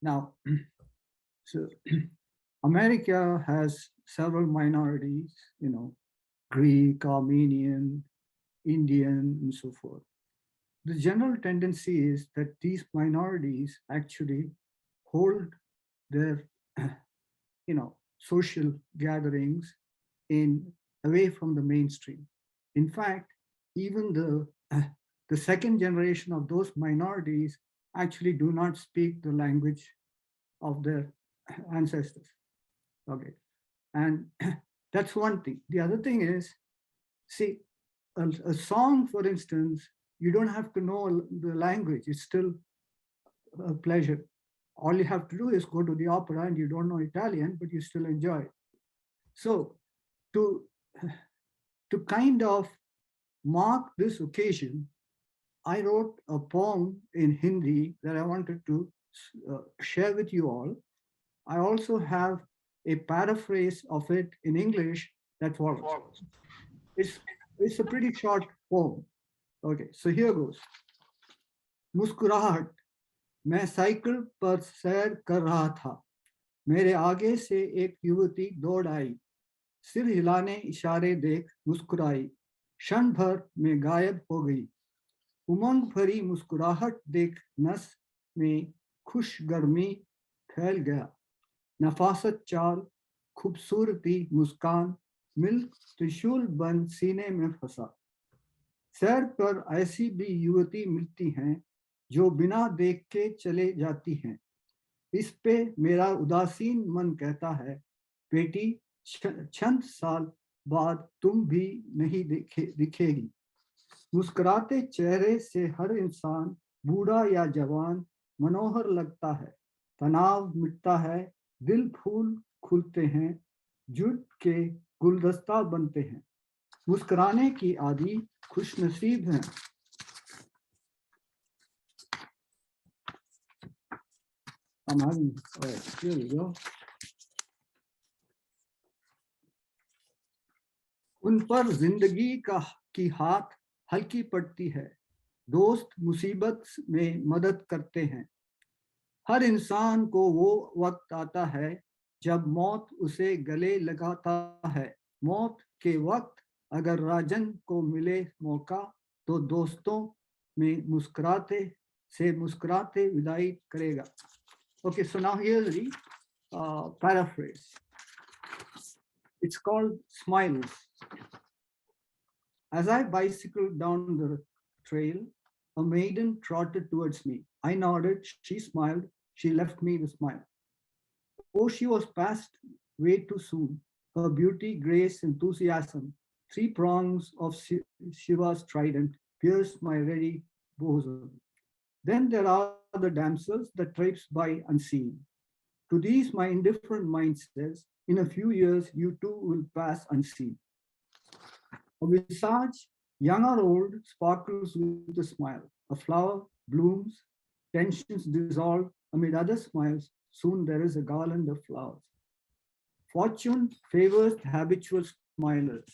Now, so America has several minorities, Greek, Armenian, Indian, and so forth. The general tendency is that these minorities actually hold their, social gatherings in away from the mainstream. In fact, even the second generation of those minorities actually do not speak the language of their ancestors. Okay, and that's one thing. The other thing is, see, a song, for instance, you don't have to know the language. It's still a pleasure. All you have to do is go to the opera and you don't know Italian, but you still enjoy it. So to to kind of mark this occasion, I wrote a poem in Hindi that I wanted to share with you all. I also have a paraphrase of it in English that follows. It's, it's a pretty short poem. Okay, so here goes. मुस्कुराहट मैं cycle पर सैर कर रहा था मेरे आगे से एक युवती दौड़ आई सिर हिलाने इशारे देख मुस्कुराई क्षण भर में गायब हो गई उमंग भरी मुस्कुराहट देख नस में खुश गर्मी फैल गया नफासत चाल खूबसूरती मुस्कान मिल त्रिशूल बन सीने में फंसा सैर पर ऐसी भी युवती मिलती हैं जो बिना देख के चले जाती हैं इस पे मेरा उदासीन मन कहता है बेटी चंद साल बाद तुम भी नहीं दिखेगी मुस्कुराते चेहरे से हर इंसान बूढ़ा या जवान मनोहर लगता है तनाव मिटता है दिल फूल खुलते हैं जुट के गुलदस्ता बनते हैं मुस्कुराने की आदि खुशनसीब हैं here we go. उन पर जिंदगी की हाथ हल्की पड़ती है दोस्त मुसीबत में मदद करते हैं हर इंसान को वो वक्त आता है जब मौत उसे गले लगाता है मौत के वक्त अगर राजन को मिले मौका तो दोस्तों में मुस्कुराते विदाई करेगा Okay, so now here's the paraphrase. It's called Smiles. As I bicycled down the trail, a maiden trotted towards me. I nodded, she smiled, she left me the smile. Oh, she was past way too soon. Her beauty, grace, enthusiasm, three prongs of Shiva's trident pierced my ready bosom. Then there are the damsels that traipse by unseen. To these my indifferent mind says, in a few years you too will pass unseen. A visage, young or old, sparkles with a smile. A flower blooms, tensions dissolve amid other smiles. Soon there is a garland of flowers. Fortune favors the habitual smilers.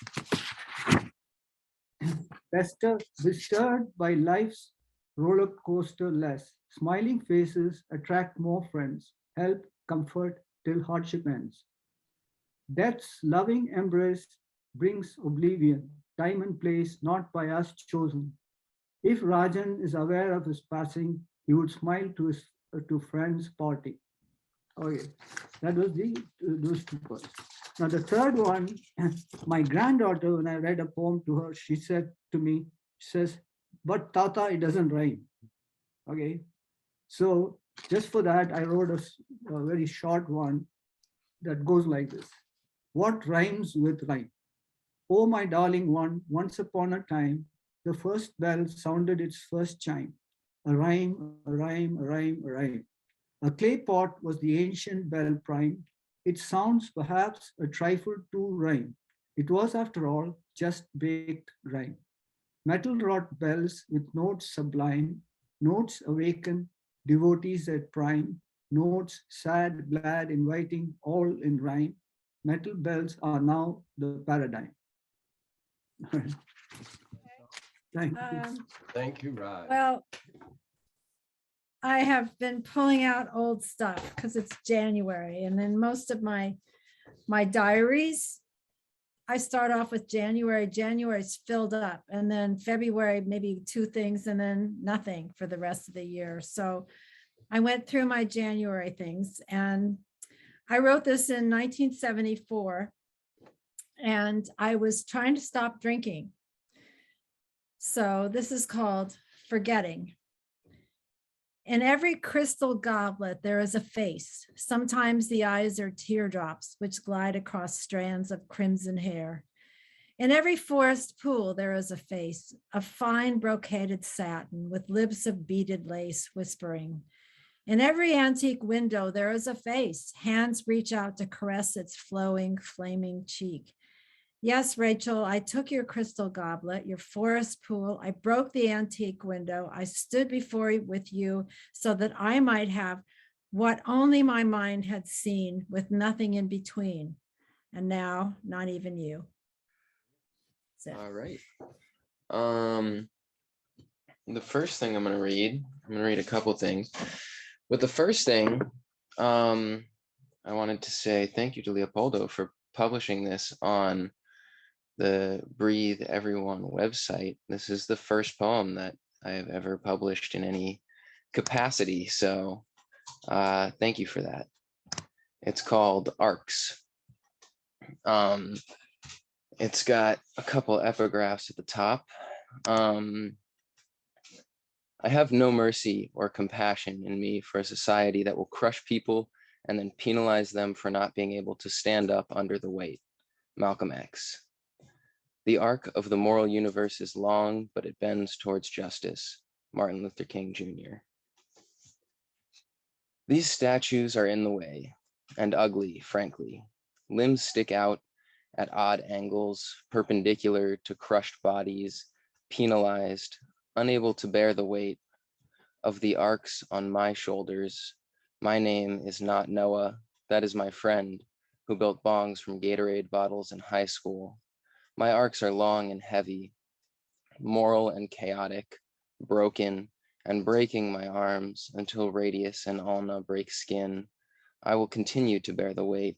Bestirred by life's roller coaster less. Smiling faces attract more friends, help, comfort till hardship ends. Death's loving embrace brings oblivion, time and place not by us chosen. If Rajan is aware of his passing, he would smile to his to friends' party. Okay, that was those two points. Now the third one, my granddaughter, when I read a poem to her, she said to me, she says, but Tata, it doesn't rhyme. Okay, so just for that, I wrote a very short one that goes like this. What rhymes with rhyme? Oh, my darling one, once upon a time, the first bell sounded its first chime. A rhyme, a rhyme, a rhyme, a rhyme. A clay pot was the ancient bell prime. Its sounds perhaps a trifle too rhyme. It was, after all, just baked rhyme. Metal wrought bells with notes sublime, notes awaken, devotees at prime, notes sad, glad, inviting, all in rhyme. Metal bells are now the paradigm. Thank you. Thank you, Raj. Well, I have been pulling out old stuff because it's January, and then most of my diaries, I start off with January. January's filled up, and then February maybe 2 things, and then nothing for the rest of the year. So I went through my January things, and I wrote this in 1974, and I was trying to stop drinking. So this is called Forgetting. In every crystal goblet, there is a face. Sometimes the eyes are teardrops, which glide across strands of crimson hair. In every forest pool, there is a face, a fine brocaded satin with lips of beaded lace whispering. In every antique window, there is a face. Hands reach out to caress its flowing, flaming cheek. Yes, Rachel, I took your crystal goblet, your forest pool. I broke the antique window. I stood before you with you so that I might have what only my mind had seen with nothing in between. And now, not even you. All right. The first thing I'm going to read a couple things. But the first thing, I wanted to say thank you to Leopoldo for publishing this on the Breathe Everyone website. This is the first poem that I have ever published in any capacity. So thank you for that. It's called Arcs. It's got a couple epigraphs at the top. I have no mercy or compassion in me for a society that will crush people and then penalize them for not being able to stand up under the weight. Malcolm X. The arc of the moral universe is long, but it bends towards justice. Martin Luther King Jr. These statues are in the way, and ugly, frankly. Limbs stick out at odd angles, perpendicular to crushed bodies, penalized, unable to bear the weight of the arcs on my shoulders. My name is not Noah. That is my friend who built bongs from Gatorade bottles in high school. My arcs are long and heavy, moral and chaotic, broken, and breaking my arms until Radius and Ulna break skin. I will continue to bear the weight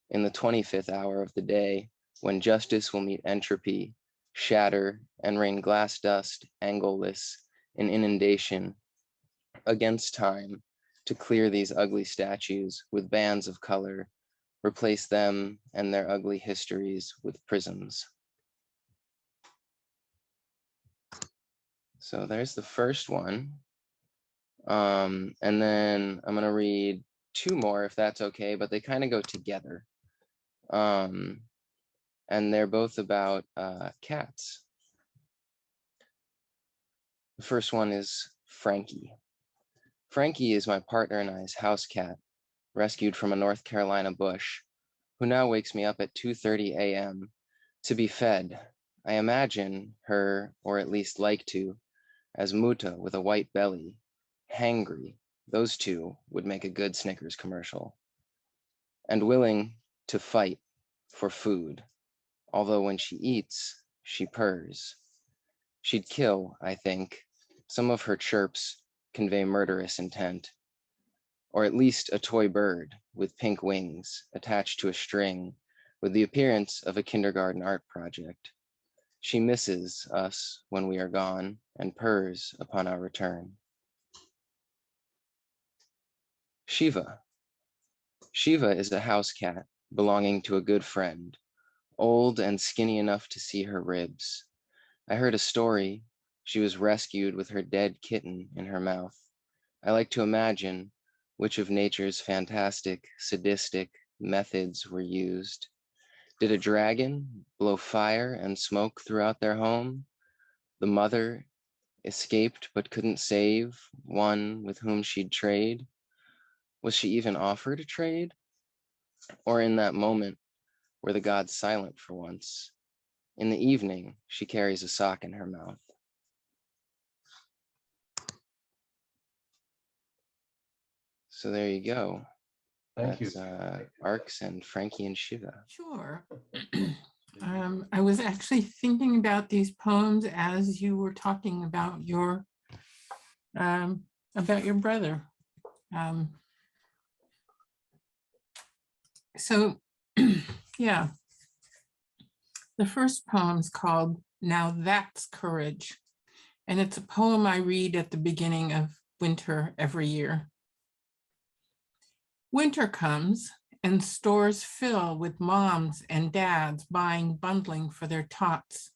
in the 25th hour of the day when justice will meet entropy, shatter, and rain glass dust, angleless, in inundation against time to clear these ugly statues with bands of color, replace them and their ugly histories with prisms. So there's the first one. And then I'm gonna read 2 more if that's okay, but they kind of go together. And they're both about cats. The first one is Frankie. Frankie is my partner and I's house cat, rescued from a North Carolina bush, who now wakes me up at 2:30 a.m. to be fed. I imagine her, or at least like to, as Muta with a white belly, hangry. Those two would make a good Snickers commercial. And willing to fight for food, although when she eats, she purrs. She'd kill, I think. Some of her chirps convey murderous intent. Or at least a toy bird with pink wings attached to a string with the appearance of a kindergarten art project. She misses us when we are gone and purrs upon our return. Shiva. Shiva is a house cat belonging to a good friend, old and skinny enough to see her ribs. I heard a story. She was rescued with her dead kitten in her mouth. I like to imagine which of nature's fantastic, sadistic methods were used. Did a dragon blow fire and smoke throughout their home? The mother escaped but couldn't save one with whom she'd trade? Was she even offered a trade? Or in that moment, were the gods silent for once? In the evening, she carries a sock in her mouth. So there you go. Thank That's, you. Arcs and Frankie and Shiva. Sure. I was actually thinking about these poems as you were talking about your about your brother. So yeah, the first poem's called Now That's Courage. And it's a poem I read at the beginning of winter every year. Winter comes and stores fill with moms and dads buying bundling for their tots.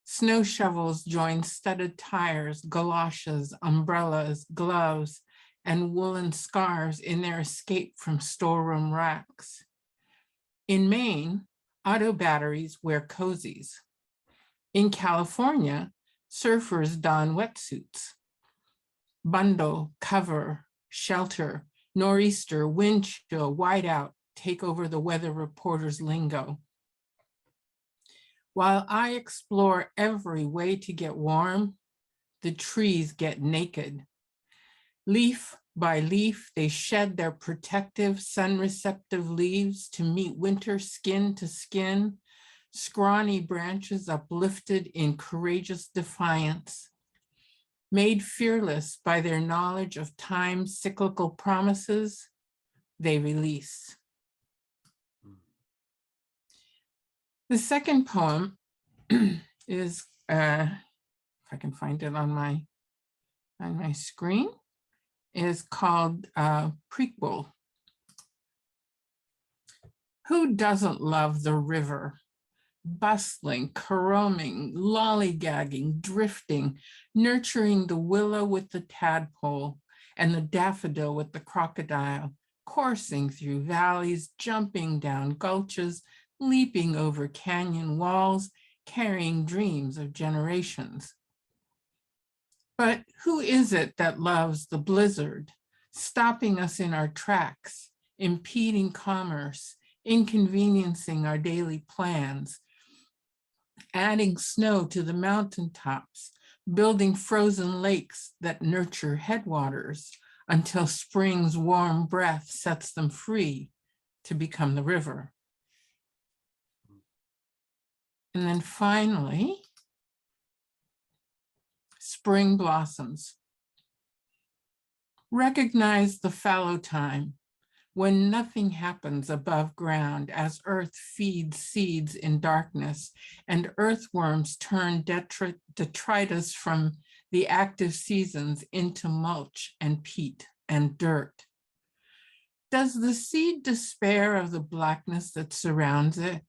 Snow shovels join studded tires, galoshes, umbrellas, gloves, and woolen scarves in their escape from storeroom racks. In Maine, auto batteries wear cozies. In California, surfers don wetsuits. Bundle, cover, shelter, nor'easter, wind chill, whiteout take over the weather reporter's lingo. While I explore every way to get warm, the trees get naked. Leaf by leaf, they shed their protective, sun-receptive leaves to meet winter skin to skin, scrawny branches uplifted in courageous defiance. Made fearless by their knowledge of time's cyclical promises, they release. The second poem is, if I can find it on my screen, is called Prequel. Who doesn't love the river? Bustling, caroming, lollygagging, drifting, nurturing the willow with the tadpole and the daffodil with the crocodile, coursing through valleys, jumping down gulches, leaping over canyon walls, carrying dreams of generations. But who is it that loves the blizzard, stopping us in our tracks, impeding commerce, inconveniencing our daily plans, adding snow to the mountaintops, building frozen lakes that nurture headwaters until spring's warm breath sets them free to become the river? And then finally, Spring Blossoms. Recognize the fallow time when nothing happens above ground as earth feeds seeds in darkness and earthworms turn detritus from the active seasons into mulch and peat and dirt. Does the seed despair of the blackness that surrounds it?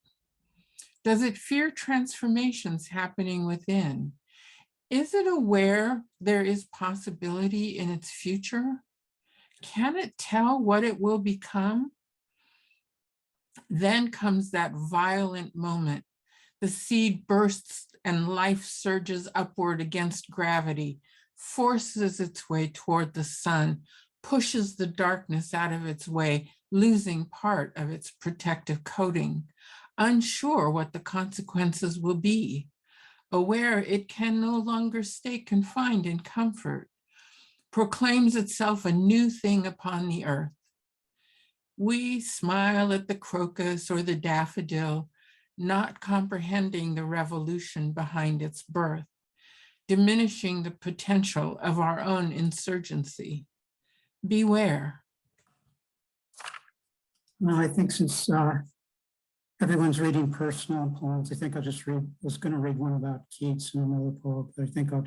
Does it fear transformations happening within? Is it aware there is possibility in its future? Can it tell what it will become? Then comes that violent moment. The seed bursts and life surges upward against gravity, forces its way toward the sun, pushes the darkness out of its way, losing part of its protective coating, unsure what the consequences will be, aware it can no longer stay confined in comfort, proclaims itself a new thing upon the earth. We smile at the crocus or the daffodil, not comprehending the revolution behind its birth, diminishing the potential of our own insurgency. Beware. Well, I think since everyone's reading personal poems, I think I'll just read, was going to read one about Keats and another poem, but I think I'll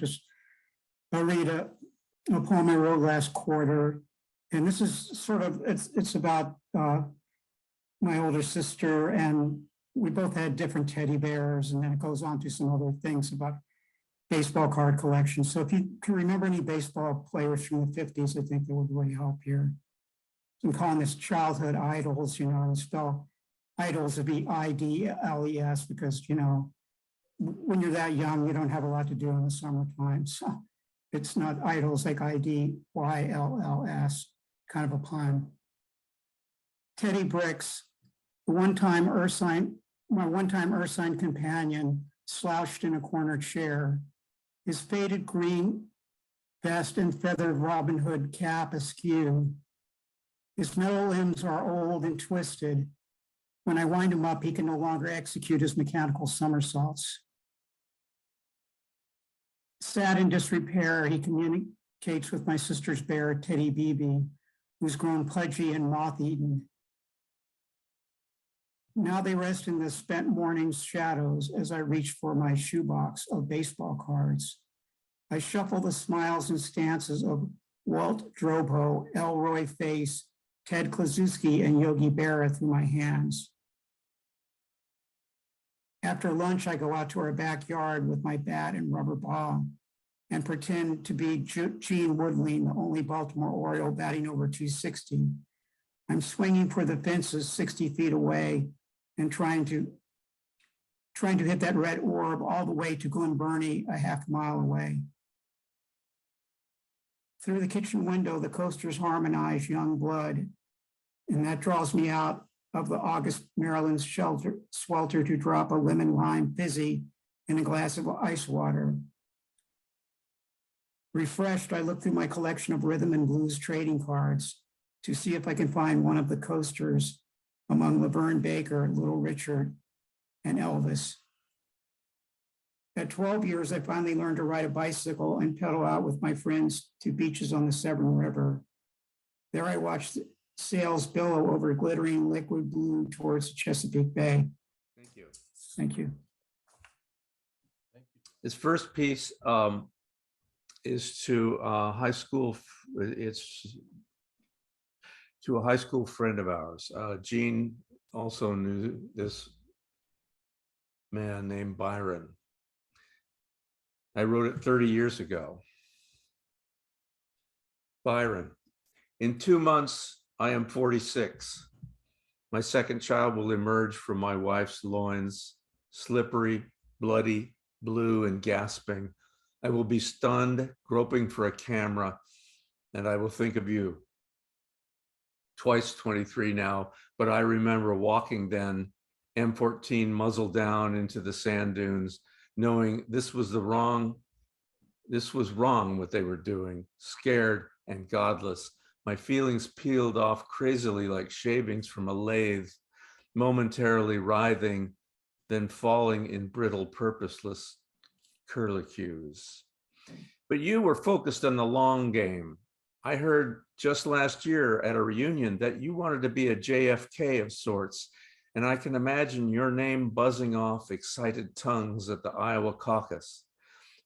read a poem I wrote last quarter. And this is sort of, it's about my older sister, and we both had different teddy bears, and then it goes on to some other things about baseball card collection. So if you can remember any baseball players from the 50s, I think that would really help here. I'm calling this childhood idols, and spell idols would be IDLES, because, when you're that young, you don't have a lot to do in the summertime. So it's not idols like IDYLLS, kind of a pun. Teddy Bricks, my one-time Earth sign companion, slouched in a corner chair, his faded green vest and feathered Robin Hood cap askew. His metal limbs are old and twisted. When I wind him up, he can no longer execute his mechanical somersaults. Sad in disrepair, he Kate's with my sister's bear, Teddy BB, who's grown pudgy and moth-eaten. Now they rest in the spent morning's shadows as I reach for my shoebox of baseball cards. I shuffle the smiles and stances of Walt Drobo, Elroy Face, Ted Klazuski, and Yogi Berra through my hands. After lunch, I go out to our backyard with my bat and rubber ball and pretend to be Gene Woodling, the only Baltimore Oriole batting over 260. I'm swinging for the fences 60 feet away and trying to hit that red orb all the way to Glen Burnie, a half mile away. Through the kitchen window, the coasters harmonize Young Blood, and that draws me out of the August Maryland swelter to drop a lemon lime fizzy in a glass of ice water. Refreshed, I look through my collection of rhythm and blues trading cards to see if I can find one of the coasters among Laverne Baker, Little Richard, and Elvis. At 12 years, I finally learned to ride a bicycle and pedal out with my friends to beaches on the Severn River. There I watched sails billow over glittering liquid blue towards Chesapeake Bay. Thank you. Thank you. This first piece is to a high school. It's to a high school friend of ours. Gene also knew this man named Byron. I wrote it 30 years ago. Byron, in 2 months, I am 46. My second child will emerge from my wife's loins, slippery, bloody, blue, and gasping. I will be stunned, groping for a camera, and I will think of you. Twice 23 now, but I remember walking then, M14 muzzle down into the sand dunes, knowing this was wrong what they were doing, scared and godless. My feelings peeled off crazily like shavings from a lathe, momentarily writhing, then falling in brittle, purposeless curlicues. But you were focused on the long game. I heard just last year at a reunion that you wanted to be a JFK of sorts, and I can imagine your name buzzing off excited tongues at the Iowa caucus.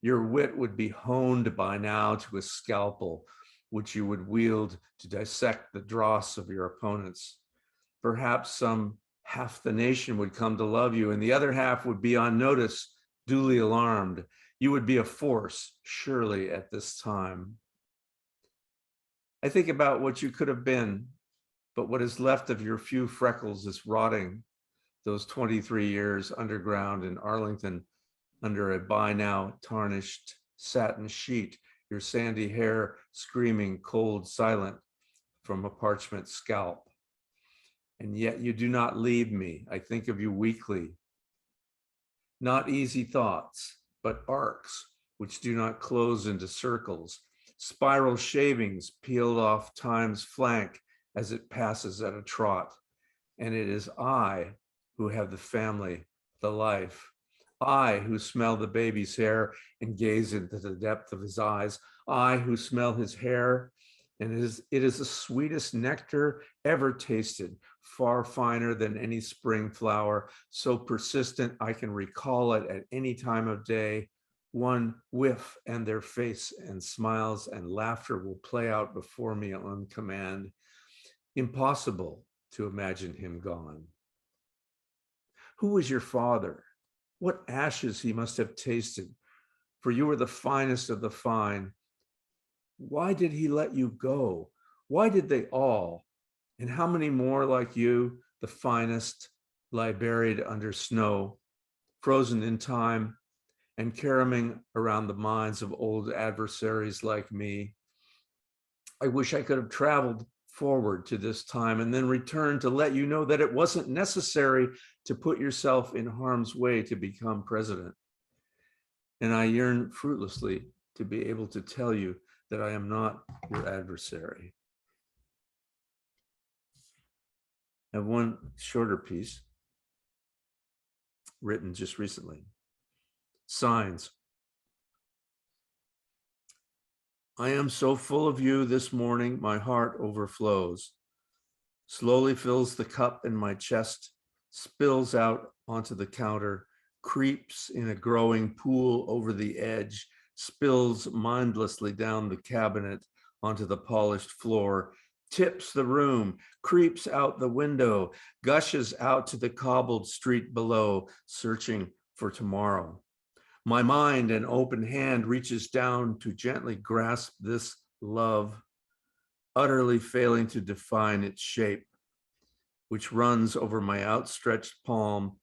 Your wit would be honed by now to a scalpel, which you would wield to dissect the dross of your opponents. Perhaps some half the nation would come to love you, and the other half would be on notice, duly alarmed. You would be a force, surely, at this time. I think about what you could have been, but what is left of your few freckles is rotting. Those 23 years underground in Arlington, under a by now tarnished satin sheet, your sandy hair screaming cold silent from a parchment scalp. And yet you do not leave me. I think of you weekly. Not easy thoughts, but arcs which do not close into circles, spiral shavings peeled off time's flank as it passes at a trot. And it is I who have the family, the life. I who smell the baby's hair and gaze into the depth of his eyes. I who smell his hair, and it is the sweetest nectar ever tasted, far finer than any spring flower, so persistent I can recall it at any time of day. One whiff and their face and smiles and laughter will play out before me on command. Impossible to imagine him gone. Who was your father? What ashes he must have tasted, for you were the finest of the fine. Why did he let you go? Why did they all? And how many more like you, the finest, lie buried under snow, frozen in time, and caroming around the minds of old adversaries like me? I wish I could have traveled forward to this time and then returned to let you know that it wasn't necessary to put yourself in harm's way to become president. And I yearn fruitlessly to be able to tell you that I am not your adversary. I have one shorter piece written just recently. Signs. I am so full of you this morning, my heart overflows. Slowly fills the cup in my chest, spills out onto the counter, creeps in a growing pool over the edge, spills mindlessly down the cabinet onto the polished floor, tips the room, creeps out the window, gushes out to the cobbled street below, searching for tomorrow. My mind, an open hand, reaches down to gently grasp this love, utterly failing to define its shape, which runs over my outstretched palm,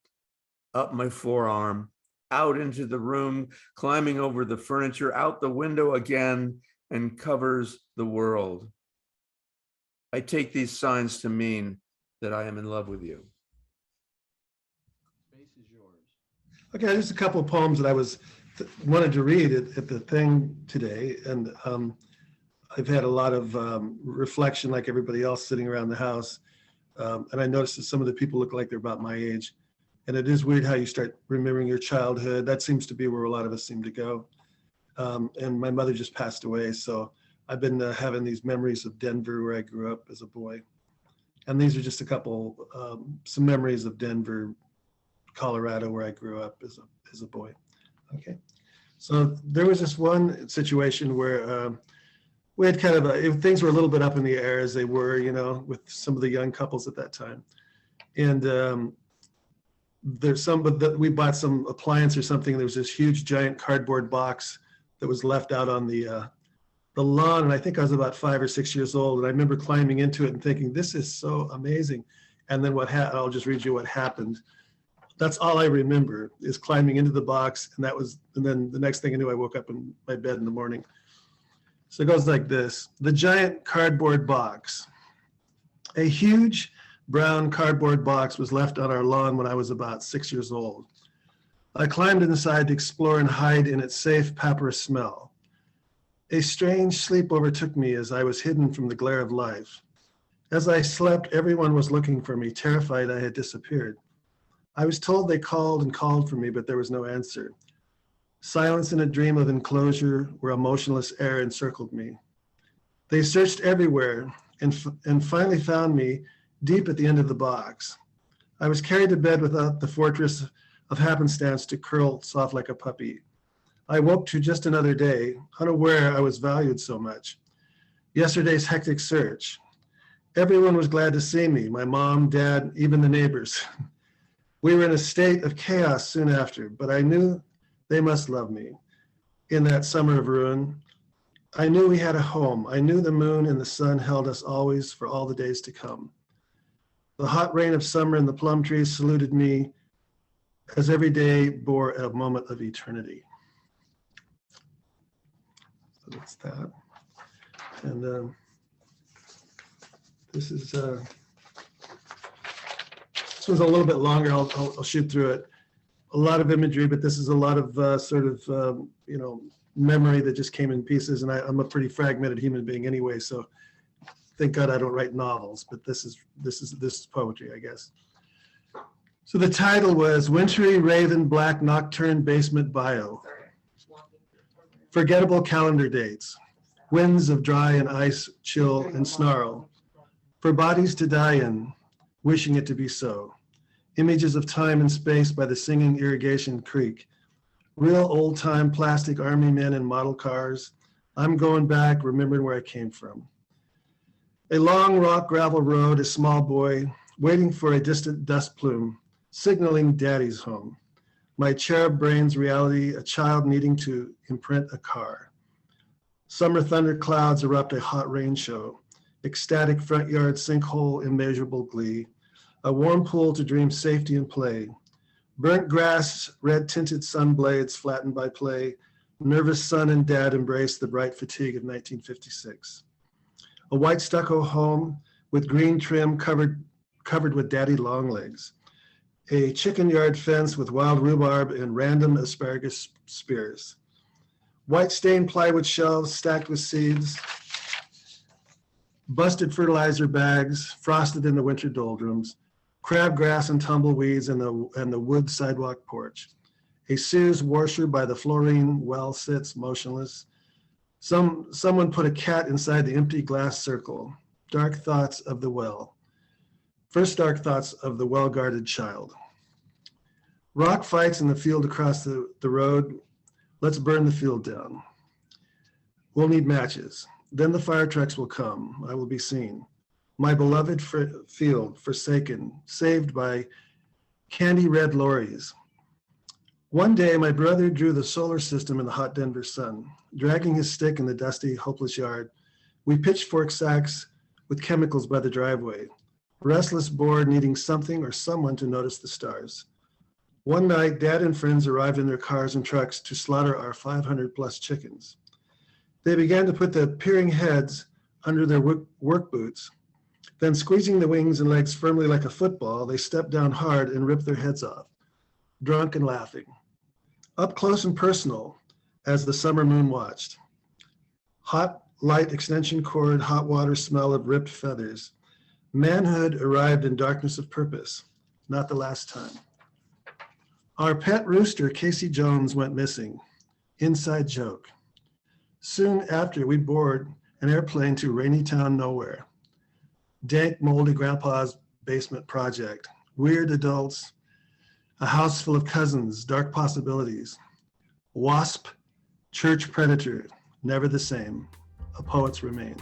up my forearm, out into the room, climbing over the furniture, out the window again, and covers the world. I take these signs to mean that I am in love with you. Space is yours. Okay, there's a couple of poems that I wanted to read at the thing today, and I've had a lot of reflection, like everybody else, sitting around the house, and I noticed that some of the people look like they're about my age, and it is weird how you start remembering your childhood. That seems to be where a lot of us seem to go. And my mother just passed away, so I've been having these memories of Denver, where I grew up as a boy, and these are just a couple, some memories of Denver, Colorado, where I grew up as a boy. Okay, so there was this one situation where we had kind of things were a little bit up in the air, as they were, you know, with some of the young couples at that time, and we bought some appliance or something. There was this huge giant cardboard box that was left out on the lawn, and I think I was about 5 or 6 years old, and I remember climbing into it and thinking, this is so amazing. And then I'll just read you what happened. That's all I remember, is climbing into the box, and then the next thing I knew, I woke up in my bed in the morning. So it goes like this: the giant cardboard box. A huge brown cardboard box was left on our lawn when I was about 6 years old. I climbed inside to explore and hide in its safe papyrus smell. A strange sleep overtook me as I was hidden from the glare of life. As I slept, everyone was looking for me, terrified I had disappeared. I was told they called and called for me, but there was no answer. Silence in a dream of enclosure where a motionless air encircled me. They searched everywhere and finally found me deep at the end of the box. I was carried to bed without the fortress of happenstance to curl soft like a puppy. I woke to just another day, unaware I was valued so much. Yesterday's hectic search. Everyone was glad to see me, my mom, dad, even the neighbors. We were in a state of chaos soon after, but I knew they must love me. In that summer of ruin, I knew we had a home. I knew the moon and the sun held us always for all the days to come. The hot rain of summer and the plum trees saluted me as every day bore a moment of eternity. So that's that. And this one's a little bit longer. I'll shoot through it. A lot of imagery, but this is a lot of sort of memory that just came in pieces. And I'm a pretty fragmented human being anyway, so thank God I don't write novels. But this is poetry, I guess. So the title was Wintry Raven Black Nocturne Basement Bio. Forgettable calendar dates. Winds of dry and ice, chill and snarl. For bodies to die in, wishing it to be so. Images of time and space by the singing irrigation creek. Real old time plastic army men in model cars. I'm going back, remembering where I came from. A long rock gravel road, a small boy, waiting for a distant dust plume, signaling daddy's home. My cherub brain's reality, a child needing to imprint a car. Summer thunder clouds erupt a hot rain show. Ecstatic front yard sinkhole, immeasurable glee. A warm pool to dream safety and play. Burnt grass, red tinted sun blades flattened by play. Nervous son and dad embrace the bright fatigue of 1956. A white stucco home with green trim covered with daddy long legs. A chicken yard fence with wild rhubarb and random asparagus spears. White stained plywood shelves stacked with seeds. Busted fertilizer bags, frosted in the winter doldrums. Crabgrass and tumbleweeds and the wood sidewalk porch. A Sears washer by the fluorine well sits motionless. Someone put a cat inside the empty glass circle. Dark thoughts of the well. First dark thoughts of the well-guarded child. Rock fights in the field across the road. Let's burn the field down. We'll need matches. Then the fire trucks will come. I will be seen. My beloved field, forsaken, saved by candy red lorries. One day, my brother drew the solar system in the hot Denver sun. Dragging his stick in the dusty, hopeless yard, we pitchfork sacks with chemicals by the driveway, restless, bored, needing something or someone to notice the stars. One night, Dad and friends arrived in their cars and trucks to slaughter our 500+ chickens. They began to put the peering heads under their work boots. Then, squeezing the wings and legs firmly like a football, they stepped down hard and ripped their heads off, drunk and laughing. Up close and personal, as the summer moon watched. Hot light extension cord, hot water smell of ripped feathers. Manhood arrived in darkness of purpose, not the last time. Our pet rooster, Casey Jones, went missing. Inside joke. Soon after, we board an airplane to rainy town nowhere. Dank, moldy grandpa's basement project. Weird adults, a house full of cousins, dark possibilities. Wasp, church predator, never the same. A poet's remains.